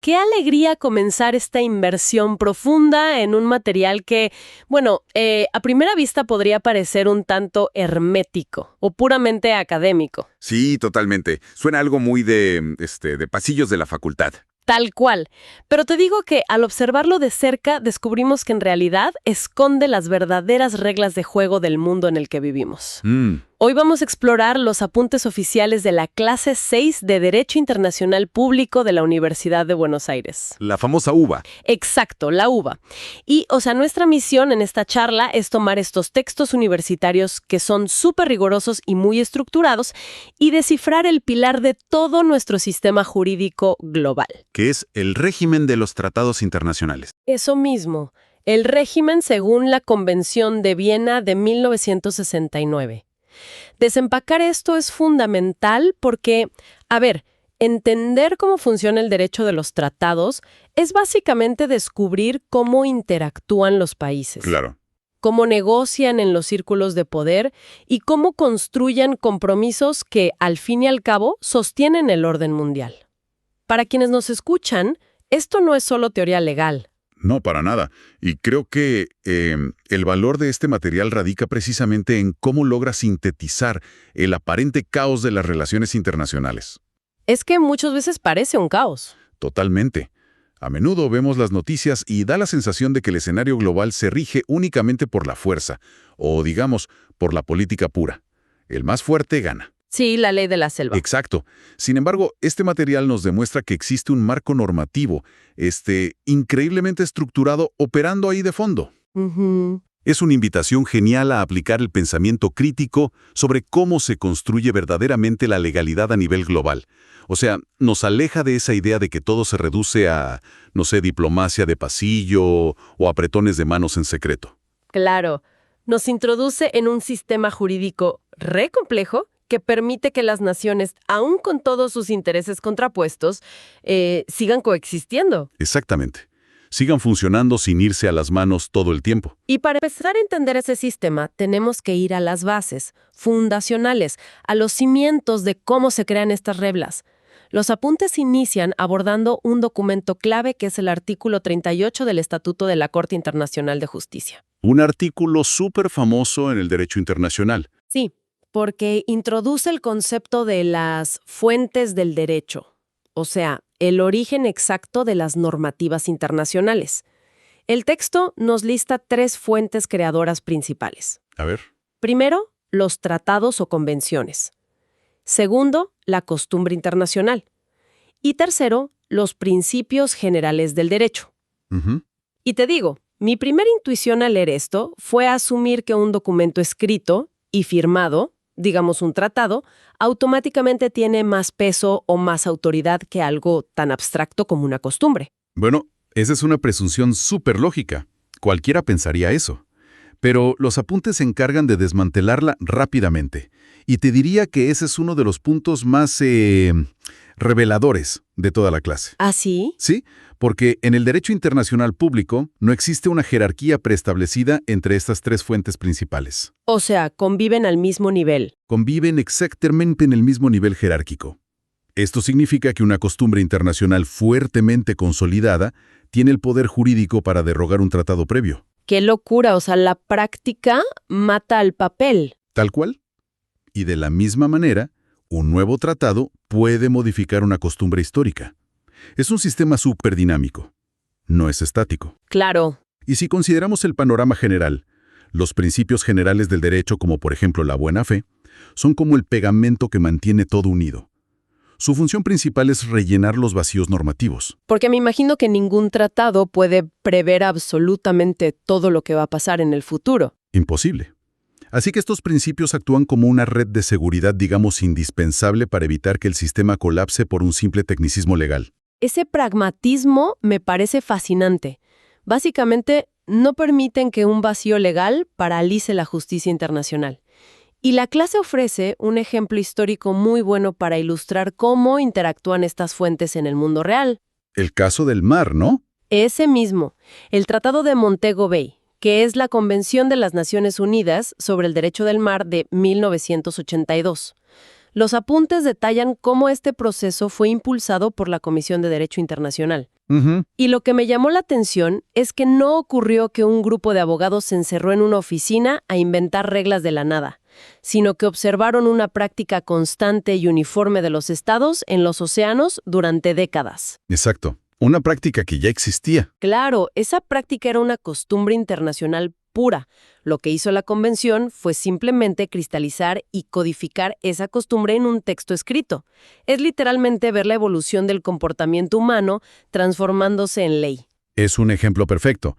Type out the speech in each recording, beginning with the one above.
Qué alegría comenzar esta inversión profunda en un material que, bueno, a primera vista podría parecer un tanto hermético o puramente académico. Sí, totalmente. Suena algo muy de pasillos de la facultad. Tal cual. Pero te digo que al observarlo de cerca descubrimos que en realidad esconde las verdaderas reglas de juego del mundo en el que vivimos. Hoy vamos a explorar los apuntes oficiales de la clase 6 de Derecho Internacional Público de la Universidad de Buenos Aires. La famosa UBA. Exacto, la UBA. Y, nuestra misión en esta charla es tomar estos textos universitarios que son súper rigurosos y muy estructurados y descifrar el pilar de todo nuestro sistema jurídico global. Que es el régimen de los tratados internacionales. Eso mismo, el régimen según la Convención de Viena de 1969. Desempacar esto es fundamental porque, entender cómo funciona el derecho de los tratados es básicamente descubrir cómo interactúan los países. Claro. Cómo negocian en los círculos de poder y cómo construyen compromisos que, al fin y al cabo, sostienen el orden mundial. Para quienes nos escuchan, esto no es solo teoría legal. No, para nada. Y creo que el valor de este material radica precisamente en cómo logra sintetizar el aparente caos de las relaciones internacionales. Es que muchas veces parece un caos. Totalmente. A menudo vemos las noticias y da la sensación de que el escenario global se rige únicamente por la fuerza, o digamos, por la política pura. El más fuerte gana. Sí, la ley de la selva. Exacto. Sin embargo, este material nos demuestra que existe un marco normativo, increíblemente estructurado, operando ahí de fondo. Es una invitación genial a aplicar el pensamiento crítico sobre cómo se construye verdaderamente la legalidad a nivel global. O sea, nos aleja de esa idea de que todo se reduce a, diplomacia de pasillo o apretones de manos en secreto. Claro. Nos introduce en un sistema jurídico re complejo que permite que las naciones, aun con todos sus intereses contrapuestos, sigan coexistiendo. Exactamente. Sigan funcionando sin irse a las manos todo el tiempo. Y para empezar a entender ese sistema, tenemos que ir a las bases fundacionales, a los cimientos de cómo se crean estas reglas. Los apuntes inician abordando un documento clave que es el artículo 38 del Estatuto de la Corte Internacional de Justicia. Un artículo súper famoso en el derecho internacional. Sí, porque introduce el concepto de las fuentes del derecho, o sea, el origen exacto de las normativas internacionales. El texto nos lista 3 fuentes creadoras principales. A ver. Primero, los tratados o convenciones. Segundo, la costumbre internacional. Y tercero, los principios generales del derecho. Y te digo, mi primera intuición al leer esto fue asumir que un documento escrito y firmado, digamos un tratado, automáticamente tiene más peso o más autoridad que algo tan abstracto como una costumbre. Bueno, esa es una presunción súper lógica. Cualquiera pensaría eso. Pero los apuntes se encargan de desmantelarla rápidamente. Y te diría que ese es uno de los puntos más reveladores de toda la clase. ¿Ah, sí? Sí, porque en el derecho internacional público no existe una jerarquía preestablecida entre estas 3 fuentes principales. O sea, conviven al mismo nivel. Conviven exactamente en el mismo nivel jerárquico. Esto significa que una costumbre internacional fuertemente consolidada tiene el poder jurídico para derogar un tratado previo. ¡Qué locura! O sea, la práctica mata al papel. Tal cual. Y de la misma manera, un nuevo tratado puede modificar una costumbre histórica. Es un sistema súper dinámico. No es estático. Claro. Y si consideramos el panorama general, los principios generales del derecho, como por ejemplo la buena fe, son como el pegamento que mantiene todo unido. Su función principal es rellenar los vacíos normativos. Porque me imagino que ningún tratado puede prever absolutamente todo lo que va a pasar en el futuro. Imposible. Así que estos principios actúan como una red de seguridad, digamos, indispensable para evitar que el sistema colapse por un simple tecnicismo legal. Ese pragmatismo me parece fascinante. Básicamente, no permiten que un vacío legal paralice la justicia internacional. Y la clase ofrece un ejemplo histórico muy bueno para ilustrar cómo interactúan estas fuentes en el mundo real. El caso del mar, ¿no? Ese mismo, el Tratado de Montego Bay, que es la Convención de las Naciones Unidas sobre el Derecho del Mar de 1982. Los apuntes detallan cómo este proceso fue impulsado por la Comisión de Derecho Internacional. Y lo que me llamó la atención es que no ocurrió que un grupo de abogados se encerró en una oficina a inventar reglas de la nada, sino que observaron una práctica constante y uniforme de los estados en los océanos durante décadas. Exacto. Una práctica que ya existía. Claro, esa práctica era una costumbre internacional pura. Lo que hizo la convención fue simplemente cristalizar y codificar esa costumbre en un texto escrito. Es literalmente ver la evolución del comportamiento humano transformándose en ley. Es un ejemplo perfecto.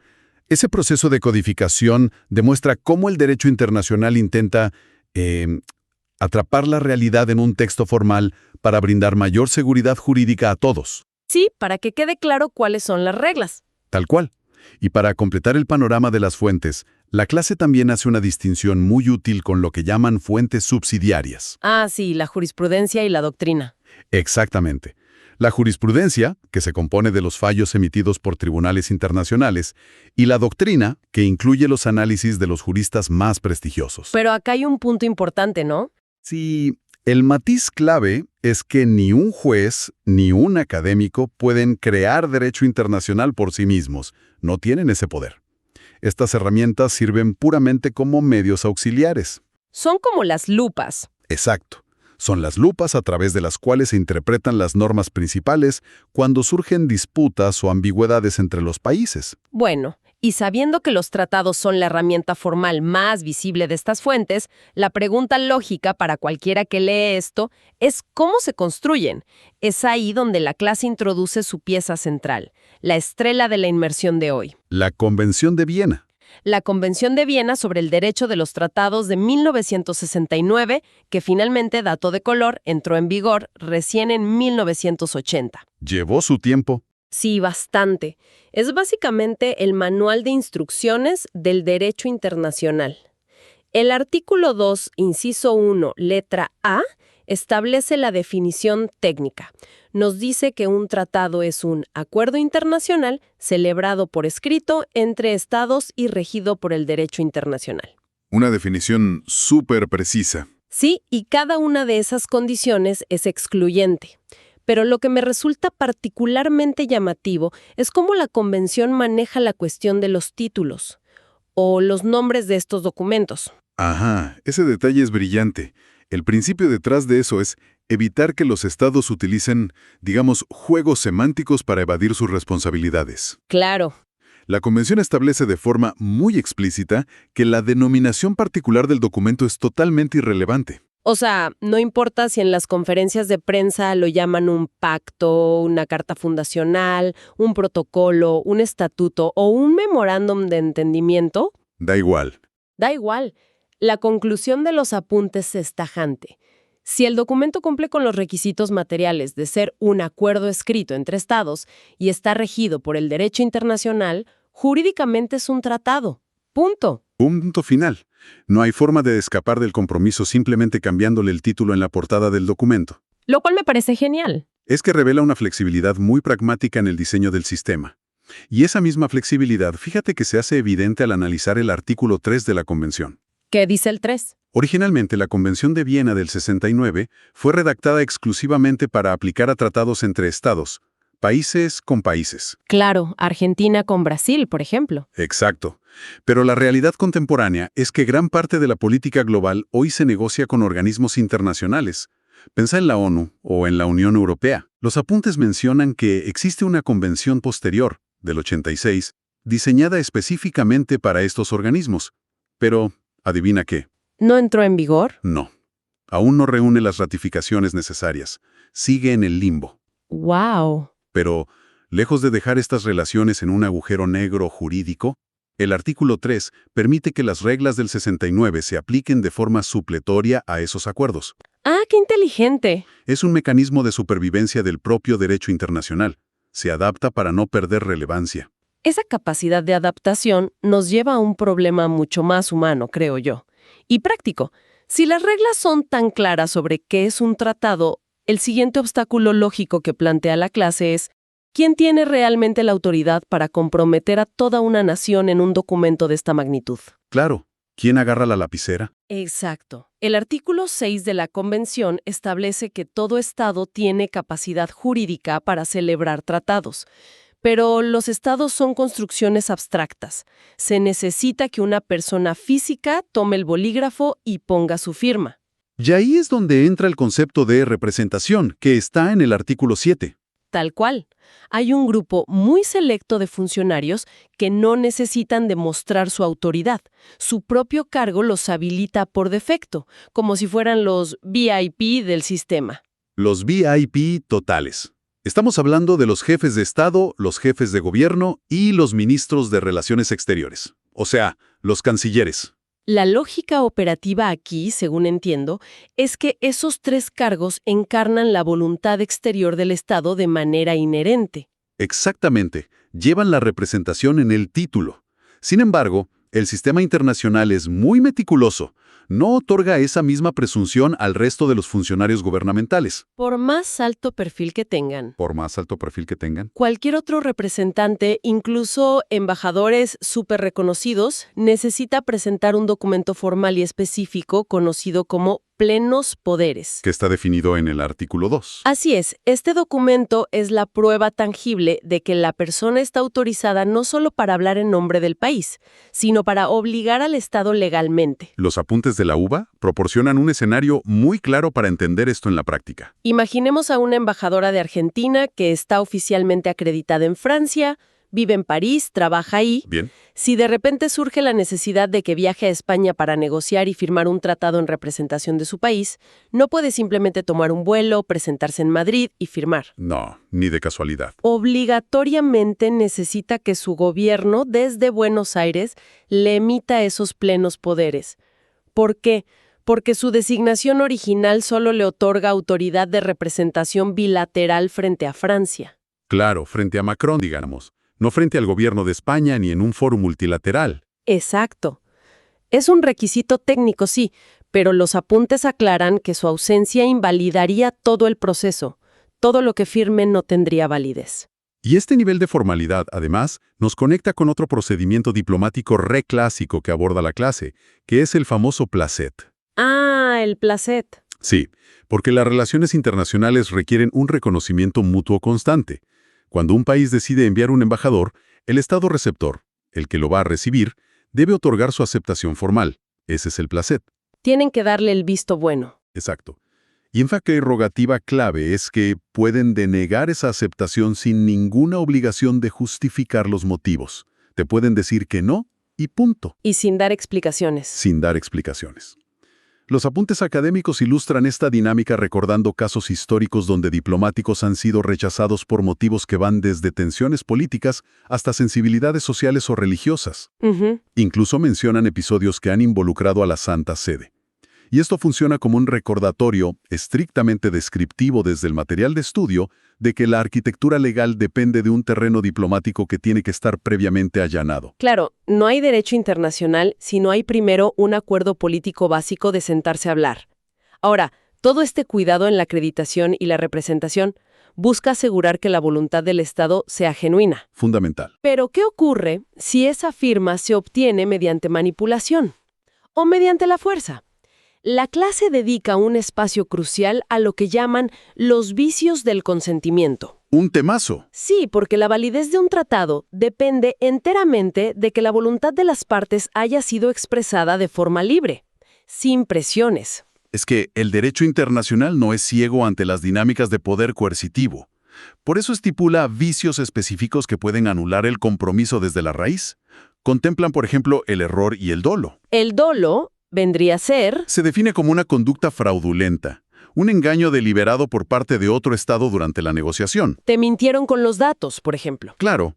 Ese proceso de codificación demuestra cómo el derecho internacional intenta atrapar la realidad en un texto formal para brindar mayor seguridad jurídica a todos. Sí, para que quede claro cuáles son las reglas. Tal cual. Y para completar el panorama de las fuentes, la clase también hace una distinción muy útil con lo que llaman fuentes subsidiarias. Ah, sí, la jurisprudencia y la doctrina. Exactamente. La jurisprudencia, que se compone de los fallos emitidos por tribunales internacionales, y la doctrina, que incluye los análisis de los juristas más prestigiosos. Pero acá hay un punto importante, ¿no? Sí, el matiz clave es que ni un juez ni un académico pueden crear derecho internacional por sí mismos. No tienen ese poder. Estas herramientas sirven puramente como medios auxiliares. Son como las lupas. Exacto. Son las lupas a través de las cuales se interpretan las normas principales cuando surgen disputas o ambigüedades entre los países. Bueno, y sabiendo que los tratados son la herramienta formal más visible de estas fuentes, la pregunta lógica para cualquiera que lee esto es ¿cómo se construyen? Es ahí donde la clase introduce su pieza central, la estrella de la inmersión de hoy. La Convención de Viena. La Convención de Viena sobre el Derecho de los Tratados de 1969, que finalmente, dato de color, entró en vigor recién en 1980. Llevó su tiempo. Sí, bastante. Es básicamente el manual de instrucciones del derecho internacional. El artículo 2, inciso 1, letra A, establece la definición técnica. Nos dice que un tratado es un acuerdo internacional celebrado por escrito entre estados y regido por el derecho internacional. Una definición súper precisa. Sí, y cada una de esas condiciones es excluyente. Pero lo que me resulta particularmente llamativo es cómo la Convención maneja la cuestión de los títulos o los nombres de estos documentos. Ajá, ese detalle es brillante. El principio detrás de eso es evitar que los estados utilicen, digamos, juegos semánticos para evadir sus responsabilidades. Claro. La Convención establece de forma muy explícita que la denominación particular del documento es totalmente irrelevante. O sea, no importa si en las conferencias de prensa lo llaman un pacto, una carta fundacional, un protocolo, un estatuto o un memorándum de entendimiento. Da igual. Da igual. La conclusión de los apuntes es tajante. Si el documento cumple con los requisitos materiales de ser un acuerdo escrito entre estados y está regido por el derecho internacional, jurídicamente es un tratado. Punto. Punto final. No hay forma de escapar del compromiso simplemente cambiándole el título en la portada del documento. Lo cual me parece genial. Es que revela una flexibilidad muy pragmática en el diseño del sistema. Y esa misma flexibilidad, fíjate que se hace evidente al analizar el artículo 3 de la Convención. ¿Qué dice el 3? Originalmente, la Convención de Viena del 69 fue redactada exclusivamente para aplicar a tratados entre estados, países con países. Claro, Argentina con Brasil, por ejemplo. Exacto. Pero la realidad contemporánea es que gran parte de la política global hoy se negocia con organismos internacionales. Pensá en la ONU o en la Unión Europea. Los apuntes mencionan que existe una convención posterior, del 86, diseñada específicamente para estos organismos. Pero, ¿adivina qué? ¿No entró en vigor? No. Aún no reúne las ratificaciones necesarias. Sigue en el limbo. ¡Wow! Pero, lejos de dejar estas relaciones en un agujero negro jurídico, el artículo 3 permite que las reglas del 69 se apliquen de forma supletoria a esos acuerdos. ¡Ah, qué inteligente! Es un mecanismo de supervivencia del propio derecho internacional. Se adapta para no perder relevancia. Esa capacidad de adaptación nos lleva a un problema mucho más humano, creo yo. Y práctico. Si las reglas son tan claras sobre qué es un tratado, el siguiente obstáculo lógico que plantea la clase es ¿quién tiene realmente la autoridad para comprometer a toda una nación en un documento de esta magnitud? Claro. ¿Quién agarra la lapicera? Exacto. El artículo 6 de la Convención establece que todo Estado tiene capacidad jurídica para celebrar tratados. Pero los estados son construcciones abstractas. Se necesita que una persona física tome el bolígrafo y ponga su firma. Y ahí es donde entra el concepto de representación, que está en el artículo 7. Tal cual. Hay un grupo muy selecto de funcionarios que no necesitan demostrar su autoridad. Su propio cargo los habilita por defecto, como si fueran los VIP del sistema. Los VIP totales. Estamos hablando de los jefes de Estado, los jefes de gobierno y los ministros de Relaciones Exteriores. O sea, los cancilleres. La lógica operativa aquí, según entiendo, es que esos tres cargos encarnan la voluntad exterior del Estado de manera inherente. Exactamente. Llevan la representación en el título. Sin embargo, el sistema internacional es muy meticuloso. No otorga esa misma presunción al resto de los funcionarios gubernamentales. Por más alto perfil que tengan. Por más alto perfil que tengan. Cualquier otro representante, incluso embajadores súper reconocidos, necesita presentar un documento formal y específico conocido como plenos poderes. Que está definido en el artículo 2. Así es, este documento es la prueba tangible de que la persona está autorizada no solo para hablar en nombre del país, sino para obligar al Estado legalmente. Los apuntes de la UBA proporcionan un escenario muy claro para entender esto en la práctica. Imaginemos a una embajadora de Argentina que está oficialmente acreditada en Francia, vive en París, trabaja ahí. Bien. Si de repente surge la necesidad de que viaje a España para negociar y firmar un tratado en representación de su país, no puede simplemente tomar un vuelo, presentarse en Madrid y firmar. No, ni de casualidad. Obligatoriamente necesita que su gobierno, desde Buenos Aires, le emita esos plenos poderes. ¿Por qué? Porque su designación original solo le otorga autoridad de representación bilateral frente a Francia. Claro, frente a Macron, digamos. No frente al gobierno de España ni en un foro multilateral. Exacto. Es un requisito técnico, sí, pero los apuntes aclaran que su ausencia invalidaría todo el proceso. Todo lo que firme no tendría validez. Y este nivel de formalidad, además, nos conecta con otro procedimiento diplomático reclásico que aborda la clase, que es el famoso placet. Ah, el placet. Sí, porque las relaciones internacionales requieren un reconocimiento mutuo constante. Cuando un país decide enviar un embajador, el Estado receptor, el que lo va a recibir, debe otorgar su aceptación formal. Ese es el placet. Tienen que darle el visto bueno. Exacto. Y una prerrogativa clave es que pueden denegar esa aceptación sin ninguna obligación de justificar los motivos. Te pueden decir que no y punto. Y sin dar explicaciones. Sin dar explicaciones. Los apuntes académicos ilustran esta dinámica recordando casos históricos donde diplomáticos han sido rechazados por motivos que van desde tensiones políticas hasta sensibilidades sociales o religiosas. Incluso mencionan episodios que han involucrado a la Santa Sede. Y esto funciona como un recordatorio estrictamente descriptivo desde el material de estudio de que la arquitectura legal depende de un terreno diplomático que tiene que estar previamente allanado. Claro, no hay derecho internacional si no hay primero un acuerdo político básico de sentarse a hablar. Ahora, todo este cuidado en la acreditación y la representación busca asegurar que la voluntad del Estado sea genuina. Fundamental. Pero, ¿qué ocurre si esa firma se obtiene mediante manipulación o mediante la fuerza? La clase dedica un espacio crucial a lo que llaman los vicios del consentimiento. Un temazo. Sí, porque la validez de un tratado depende enteramente de que la voluntad de las partes haya sido expresada de forma libre, sin presiones. Es que el derecho internacional no es ciego ante las dinámicas de poder coercitivo. Por eso estipula vicios específicos que pueden anular el compromiso desde la raíz. Contemplan, por ejemplo, el error y el dolo. El dolo vendría a ser... Se define como una conducta fraudulenta, un engaño deliberado por parte de otro Estado durante la negociación. Te mintieron con los datos, por ejemplo. Claro,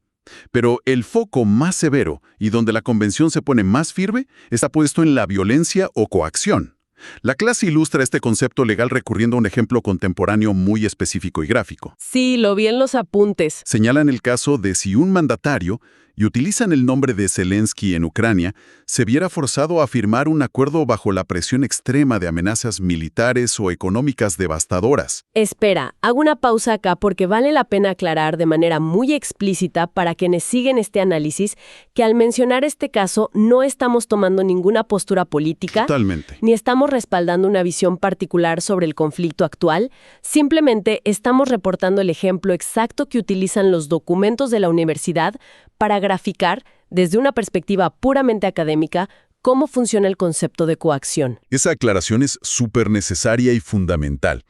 pero el foco más severo y donde la convención se pone más firme está puesto en la violencia o coacción. La clase ilustra este concepto legal recurriendo a un ejemplo contemporáneo muy específico y gráfico. Sí, lo vi en los apuntes. Señalan el caso de si un mandatario y utilizan el nombre de Zelensky en Ucrania, se viera forzado a firmar un acuerdo bajo la presión extrema de amenazas militares o económicas devastadoras. Espera, hago una pausa acá porque vale la pena aclarar de manera muy explícita para quienes siguen este análisis que al mencionar este caso no estamos tomando ninguna postura política, Totalmente. ni estamos respaldando una visión particular sobre el conflicto actual, simplemente estamos reportando el ejemplo exacto que utilizan los documentos de la universidad para graficar, desde una perspectiva puramente académica, cómo funciona el concepto de coacción. Esa aclaración es súper necesaria y fundamental.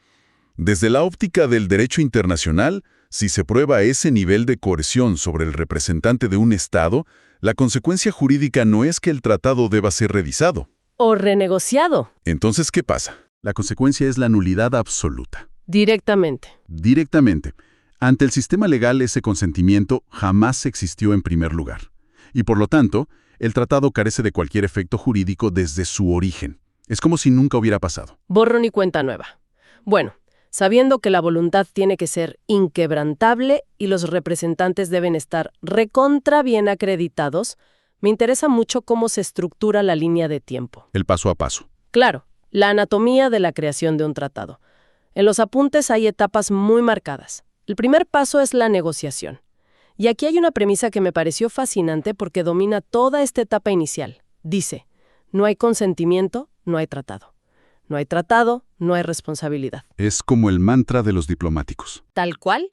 Desde la óptica del derecho internacional, si se prueba ese nivel de coerción sobre el representante de un Estado, la consecuencia jurídica no es que el tratado deba ser revisado. O renegociado. Entonces, ¿qué pasa? La consecuencia es la nulidad absoluta. Directamente. Directamente. Ante el sistema legal, ese consentimiento jamás existió en primer lugar. Y por lo tanto, el tratado carece de cualquier efecto jurídico desde su origen. Es como si nunca hubiera pasado. Borrón y cuenta nueva. Bueno, sabiendo que la voluntad tiene que ser inquebrantable y los representantes deben estar recontra bien acreditados, me interesa mucho cómo se estructura la línea de tiempo. El paso a paso. Claro, la anatomía de la creación de un tratado. En los apuntes hay etapas muy marcadas. El primer paso es la negociación. Y aquí hay una premisa que me pareció fascinante porque domina toda esta etapa inicial. Dice, no hay consentimiento, no hay tratado. No hay tratado, no hay responsabilidad. Es como el mantra de los diplomáticos. ¿Tal cual?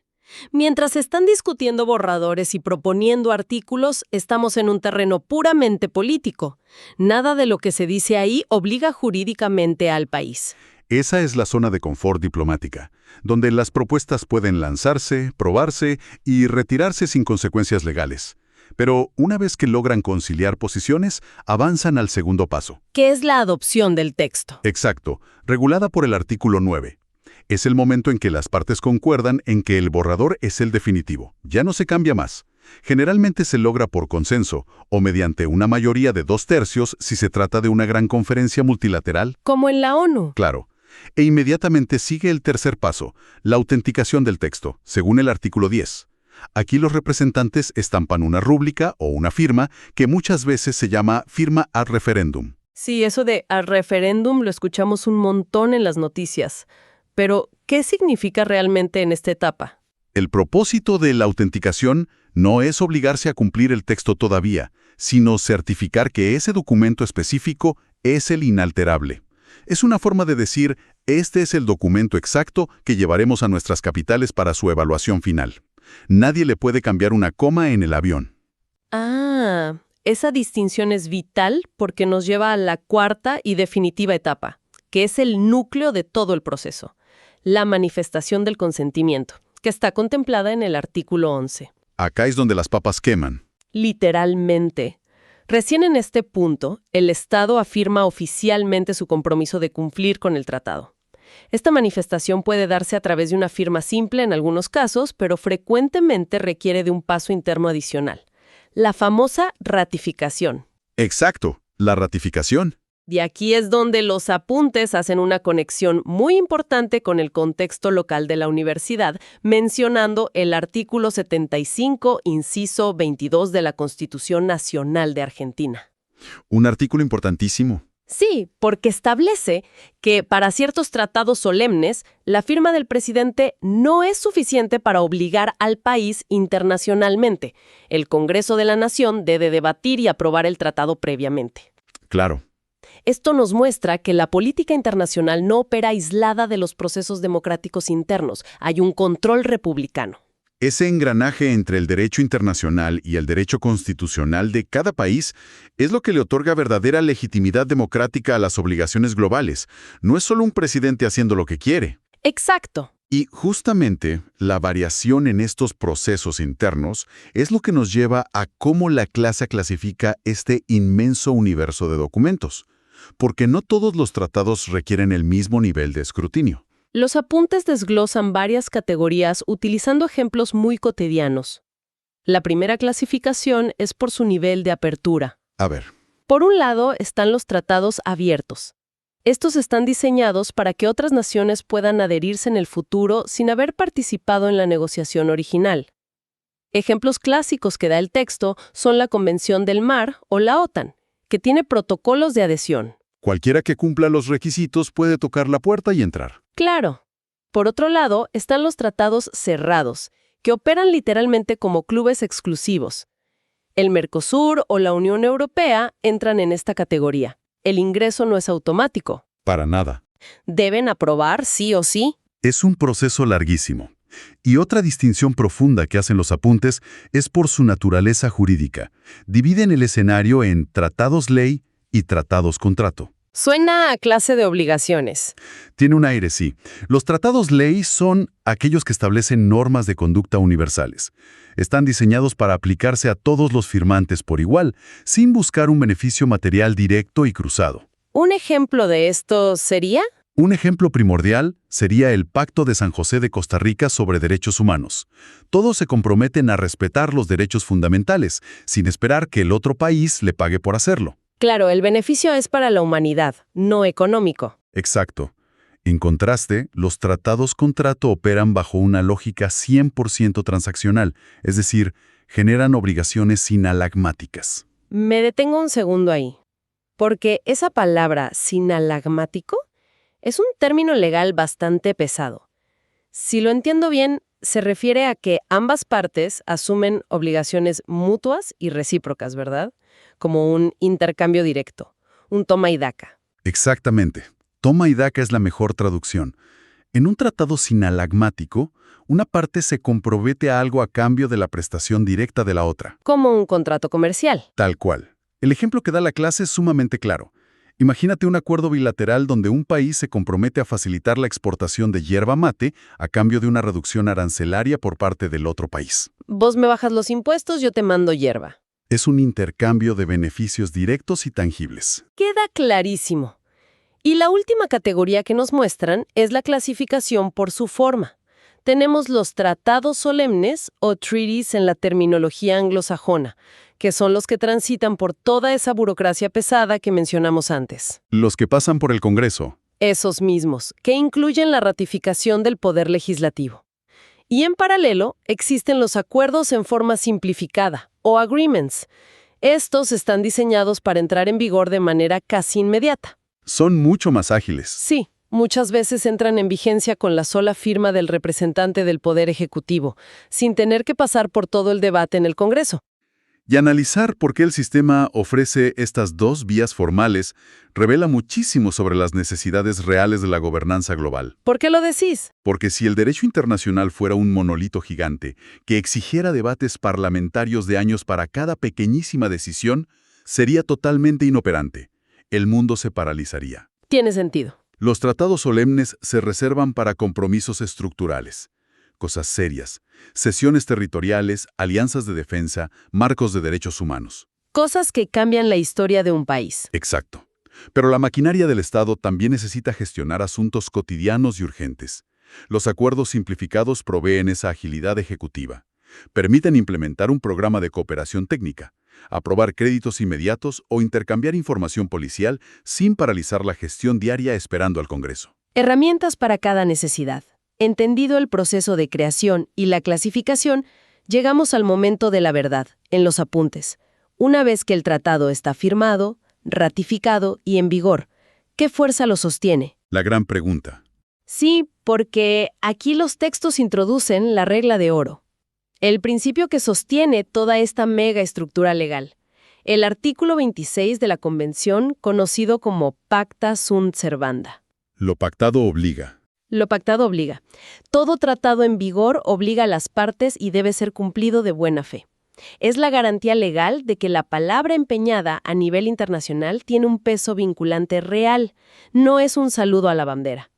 Mientras están discutiendo borradores y proponiendo artículos, estamos en un terreno puramente político. Nada de lo que se dice ahí obliga jurídicamente al país. Esa es la zona de confort diplomática, donde las propuestas pueden lanzarse, probarse y retirarse sin consecuencias legales. Pero una vez que logran conciliar posiciones, avanzan al segundo paso. ¿Qué es la adopción del texto? Exacto, regulada por el artículo 9. Es el momento en que las partes concuerdan en que el borrador es el definitivo. Ya no se cambia más. Generalmente se logra por consenso o mediante una mayoría de 2/3 si se trata de una gran conferencia multilateral. Como en la ONU. Claro. E inmediatamente sigue el tercer paso, la autenticación del texto, según el artículo 10. Aquí los representantes estampan una rúbrica o una firma que muchas veces se llama firma ad referendum. Sí, eso de ad referendum lo escuchamos un montón en las noticias. Pero, ¿qué significa realmente en esta etapa? El propósito de la autenticación no es obligarse a cumplir el texto todavía, sino certificar que ese documento específico es el inalterable. Es una forma de decir, este es el documento exacto que llevaremos a nuestras capitales para su evaluación final. Nadie le puede cambiar una coma en el avión. Ah, esa distinción es vital porque nos lleva a la cuarta y definitiva etapa, que es el núcleo de todo el proceso, la manifestación del consentimiento, que está contemplada en el artículo 11. Acá es donde las papas queman. Literalmente. Recién en este punto, el Estado afirma oficialmente su compromiso de cumplir con el tratado. Esta manifestación puede darse a través de una firma simple en algunos casos, pero frecuentemente requiere de un paso interno adicional. La famosa ratificación. Exacto, la ratificación. Y aquí es donde los apuntes hacen una conexión muy importante con el contexto local de la universidad, mencionando el artículo 75, inciso 22 de la Constitución Nacional de Argentina. Un artículo importantísimo. Sí, porque establece que para ciertos tratados solemnes, la firma del presidente no es suficiente para obligar al país internacionalmente. El Congreso de la Nación debe debatir y aprobar el tratado previamente. Claro. Esto nos muestra que la política internacional no opera aislada de los procesos democráticos internos. Hay un control republicano. Ese engranaje entre el derecho internacional y el derecho constitucional de cada país es lo que le otorga verdadera legitimidad democrática a las obligaciones globales. No es solo un presidente haciendo lo que quiere. Exacto. Y justamente la variación en estos procesos internos es lo que nos lleva a cómo la clase clasifica este inmenso universo de documentos. Porque no todos los tratados requieren el mismo nivel de escrutinio. Los apuntes desglosan varias categorías utilizando ejemplos muy cotidianos. La primera clasificación es por su nivel de apertura. A ver. Por un lado están los tratados abiertos. Estos están diseñados para que otras naciones puedan adherirse en el futuro sin haber participado en la negociación original. Ejemplos clásicos que da el texto son la Convención del Mar o la OTAN, que tiene protocolos de adhesión. Cualquiera que cumpla los requisitos puede tocar la puerta y entrar. Claro. Por otro lado, están los tratados cerrados, que operan literalmente como clubes exclusivos. El Mercosur o la Unión Europea entran en esta categoría. El ingreso no es automático. Para nada. Deben aprobar sí o sí. Es un proceso larguísimo. Y otra distinción profunda que hacen los apuntes es por su naturaleza jurídica. Dividen el escenario en tratados ley y tratados contrato. Suena a clase de obligaciones. Tiene un aire, sí. Los tratados ley son aquellos que establecen normas de conducta universales. Están diseñados para aplicarse a todos los firmantes por igual, sin buscar un beneficio material directo y cruzado. ¿Un ejemplo de esto sería? Un ejemplo primordial sería el Pacto de San José de Costa Rica sobre Derechos Humanos. Todos se comprometen a respetar los derechos fundamentales, sin esperar que el otro país le pague por hacerlo. Claro, el beneficio es para la humanidad, no económico. Exacto. En contraste, los tratados contrato operan bajo una lógica 100% transaccional, es decir, generan obligaciones sinalagmáticas. Me detengo un segundo ahí, porque esa palabra sinalagmático es un término legal bastante pesado. Si lo entiendo bien, se refiere a que ambas partes asumen obligaciones mutuas y recíprocas, ¿verdad? Como un intercambio directo, un toma y daca. Exactamente. Toma y daca es la mejor traducción. En un tratado sinalagmático, una parte se compromete a algo a cambio de la prestación directa de la otra. Como un contrato comercial. Tal cual. El ejemplo que da la clase es sumamente claro. Imagínate un acuerdo bilateral donde un país se compromete a facilitar la exportación de yerba mate a cambio de una reducción arancelaria por parte del otro país. Vos me bajas los impuestos, yo te mando yerba. Es un intercambio de beneficios directos y tangibles. Queda clarísimo. Y la última categoría que nos muestran es la clasificación por su forma. Tenemos los tratados solemnes o treaties en la terminología anglosajona, que son los que transitan por toda esa burocracia pesada que mencionamos antes. Los que pasan por el Congreso. Esos mismos, que incluyen la ratificación del poder legislativo. Y en paralelo, existen los acuerdos en forma simplificada, o agreements. Estos están diseñados para entrar en vigor de manera casi inmediata. Son mucho más ágiles. Sí, muchas veces entran en vigencia con la sola firma del representante del Poder Ejecutivo, sin tener que pasar por todo el debate en el Congreso. Y analizar por qué el sistema ofrece estas dos vías formales revela muchísimo sobre las necesidades reales de la gobernanza global. ¿Por qué lo decís? Porque si el derecho internacional fuera un monolito gigante que exigiera debates parlamentarios de años para cada pequeñísima decisión, sería totalmente inoperante. El mundo se paralizaría. Tiene sentido. Los tratados solemnes se reservan para compromisos estructurales, cosas serias, cesiones territoriales, alianzas de defensa, marcos de derechos humanos. Cosas que cambian la historia de un país. Exacto. Pero la maquinaria del Estado también necesita gestionar asuntos cotidianos y urgentes. Los acuerdos simplificados proveen esa agilidad ejecutiva. Permiten implementar un programa de cooperación técnica, aprobar créditos inmediatos o intercambiar información policial sin paralizar la gestión diaria esperando al Congreso. Herramientas para cada necesidad. Entendido el proceso de creación y la clasificación, llegamos al momento de la verdad, en los apuntes. Una vez que el tratado está firmado, ratificado y en vigor, ¿qué fuerza lo sostiene? La gran pregunta. Sí, porque aquí los textos introducen la regla de oro. El principio que sostiene toda esta mega estructura legal. El artículo 26 de la Convención, conocido como Pacta Sunt Servanda. Lo pactado obliga. Lo pactado obliga. Todo tratado en vigor obliga a las partes y debe ser cumplido de buena fe. Es la garantía legal de que la palabra empeñada a nivel internacional tiene un peso vinculante real, no es un saludo a la bandera.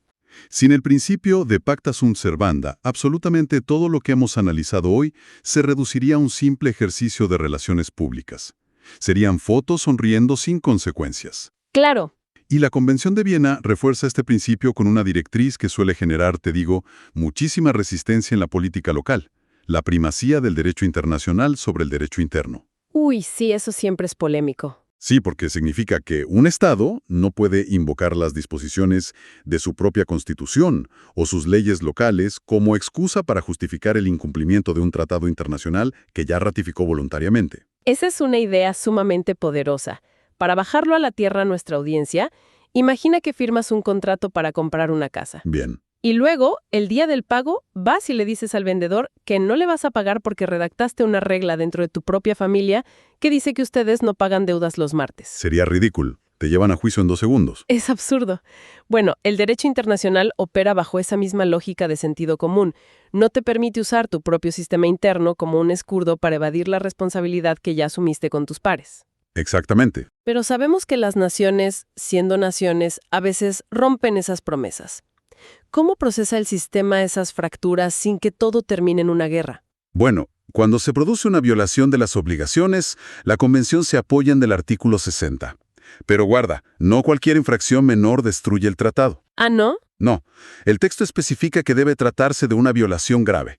Sin el principio de pacta sunt servanda, absolutamente todo lo que hemos analizado hoy se reduciría a un simple ejercicio de relaciones públicas. Serían fotos sonriendo sin consecuencias. Claro. Y la Convención de Viena refuerza este principio con una directriz que suele generar, te digo, muchísima resistencia en la política local: la primacía del derecho internacional sobre el derecho interno. Uy, sí, eso siempre es polémico. Sí, porque significa que un Estado no puede invocar las disposiciones de su propia Constitución o sus leyes locales como excusa para justificar el incumplimiento de un tratado internacional que ya ratificó voluntariamente. Esa es una idea sumamente poderosa. Para bajarlo a la tierra a nuestra audiencia, imagina que firmas un contrato para comprar una casa. Bien. Y luego, el día del pago, vas y le dices al vendedor que no le vas a pagar porque redactaste una regla dentro de tu propia familia que dice que ustedes no pagan deudas los martes. Sería ridículo. Te llevan a juicio en 2 segundos. Es absurdo. Bueno, el derecho internacional opera bajo esa misma lógica de sentido común. No te permite usar tu propio sistema interno como un escudo para evadir la responsabilidad que ya asumiste con tus pares. Exactamente. Pero sabemos que las naciones, siendo naciones, a veces rompen esas promesas. ¿Cómo procesa el sistema esas fracturas sin que todo termine en una guerra? Bueno, cuando se produce una violación de las obligaciones, la Convención se apoya en el artículo 60. Pero guarda, no cualquier infracción menor destruye el tratado. ¿Ah, no? No, el texto especifica que debe tratarse de una violación grave,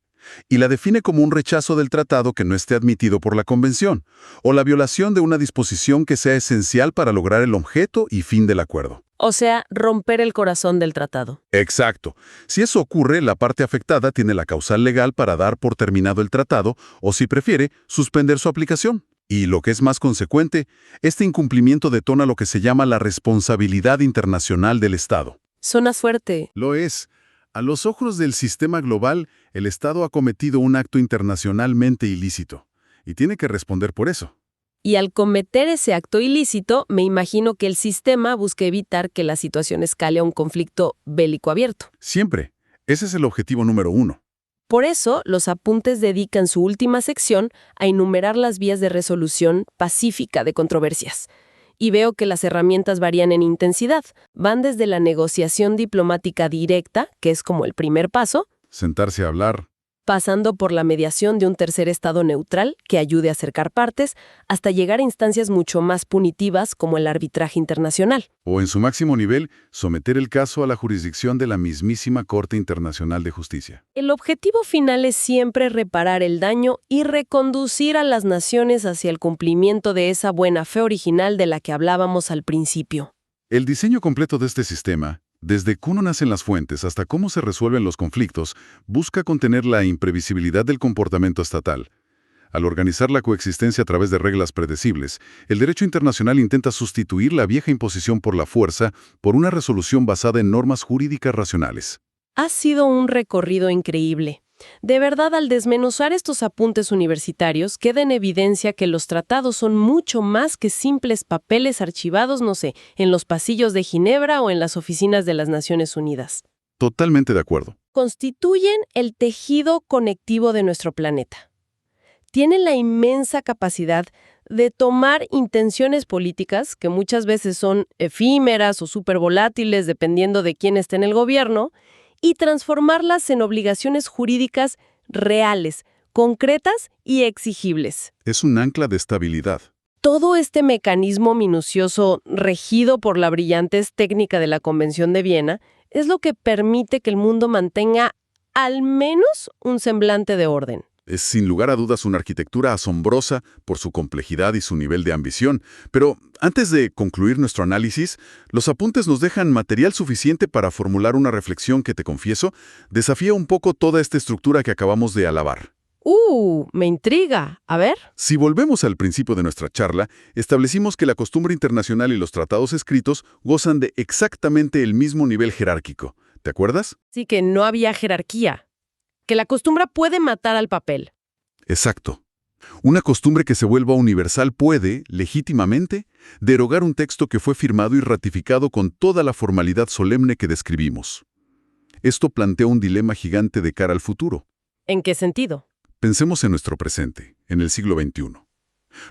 y la define como un rechazo del tratado que no esté admitido por la Convención, o la violación de una disposición que sea esencial para lograr el objeto y fin del acuerdo. O sea, romper el corazón del tratado. Exacto. Si eso ocurre, la parte afectada tiene la causal legal para dar por terminado el tratado, o si prefiere, suspender su aplicación. Y lo que es más consecuente, este incumplimiento detona lo que se llama la responsabilidad internacional del Estado. Suena fuerte. Lo es. A los ojos del sistema global, el Estado ha cometido un acto internacionalmente ilícito, y tiene que responder por eso. Y al cometer ese acto ilícito, me imagino que el sistema busca evitar que la situación escale a un conflicto bélico abierto. Siempre. Ese es el objetivo número 1. Por eso, los apuntes dedican su última sección a enumerar las vías de resolución pacífica de controversias. Y veo que las herramientas varían en intensidad. Van desde la negociación diplomática directa, que es como el primer paso, Sentarse a hablar. pasando por la mediación de un tercer estado neutral que ayude a acercar partes, hasta llegar a instancias mucho más punitivas como el arbitraje internacional. O en su máximo nivel, someter el caso a la jurisdicción de la mismísima Corte Internacional de Justicia. El objetivo final es siempre reparar el daño y reconducir a las naciones hacia el cumplimiento de esa buena fe original de la que hablábamos al principio. El diseño completo de este sistema, desde cómo nacen las fuentes hasta cómo se resuelven los conflictos, busca contener la imprevisibilidad del comportamiento estatal. Al organizar la coexistencia a través de reglas predecibles, el derecho internacional intenta sustituir la vieja imposición por la fuerza por una resolución basada en normas jurídicas racionales. Ha sido un recorrido increíble. De verdad, al desmenuzar estos apuntes universitarios, queda en evidencia que los tratados son mucho más que simples papeles archivados, no sé, en los pasillos de Ginebra o en las oficinas de las Naciones Unidas. Totalmente de acuerdo. Constituyen el tejido conectivo de nuestro planeta. Tienen la inmensa capacidad de tomar intenciones políticas, que muchas veces son efímeras o súper volátiles dependiendo de quién esté en el gobierno, y transformarlas en obligaciones jurídicas reales, concretas y exigibles. Es un ancla de estabilidad. Todo este mecanismo minucioso, regido por la brillantez técnica de la Convención de Viena, es lo que permite que el mundo mantenga al menos un semblante de orden. Es sin lugar a dudas una arquitectura asombrosa por su complejidad y su nivel de ambición. Pero antes de concluir nuestro análisis, los apuntes nos dejan material suficiente para formular una reflexión que, te confieso, desafía un poco toda esta estructura que acabamos de alabar. Me intriga. A ver. Si volvemos al principio de nuestra charla, establecimos que la costumbre internacional y los tratados escritos gozan de exactamente el mismo nivel jerárquico. ¿Te acuerdas? Sí, que no había jerarquía. Que la costumbre puede matar al papel. Exacto. Una costumbre que se vuelva universal puede, legítimamente, derogar un texto que fue firmado y ratificado con toda la formalidad solemne que describimos. Esto plantea un dilema gigante de cara al futuro. ¿En qué sentido? Pensemos en nuestro presente, en el siglo XXI.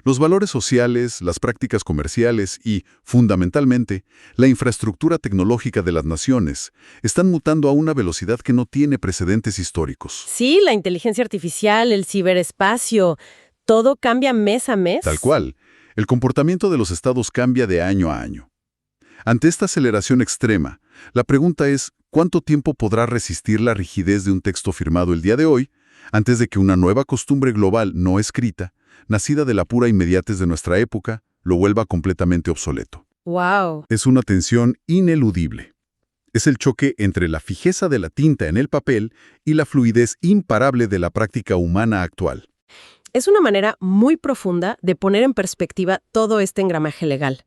Los valores sociales, las prácticas comerciales y, fundamentalmente, la infraestructura tecnológica de las naciones están mutando a una velocidad que no tiene precedentes históricos. Sí, la inteligencia artificial, el ciberespacio, todo cambia mes a mes. Tal cual, el comportamiento de los estados cambia de año a año. Ante esta aceleración extrema, la pregunta es, ¿cuánto tiempo podrá resistir la rigidez de un texto firmado el día de hoy antes de que una nueva costumbre global no escrita, nacida de la pura inmediatez de nuestra época, lo vuelva completamente obsoleto. ¡Wow! Es una tensión ineludible. Es el choque entre la fijeza de la tinta en el papel y la fluidez imparable de la práctica humana actual. Es una manera muy profunda de poner en perspectiva todo este engramaje legal.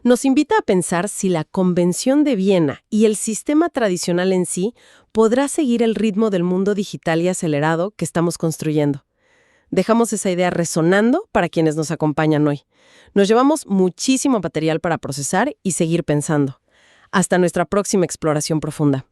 Nos invita a pensar si la Convención de Viena y el sistema tradicional en sí podrá seguir el ritmo del mundo digital y acelerado que estamos construyendo. Dejamos esa idea resonando para quienes nos acompañan hoy. Nos llevamos muchísimo material para procesar y seguir pensando. Hasta nuestra próxima exploración profunda.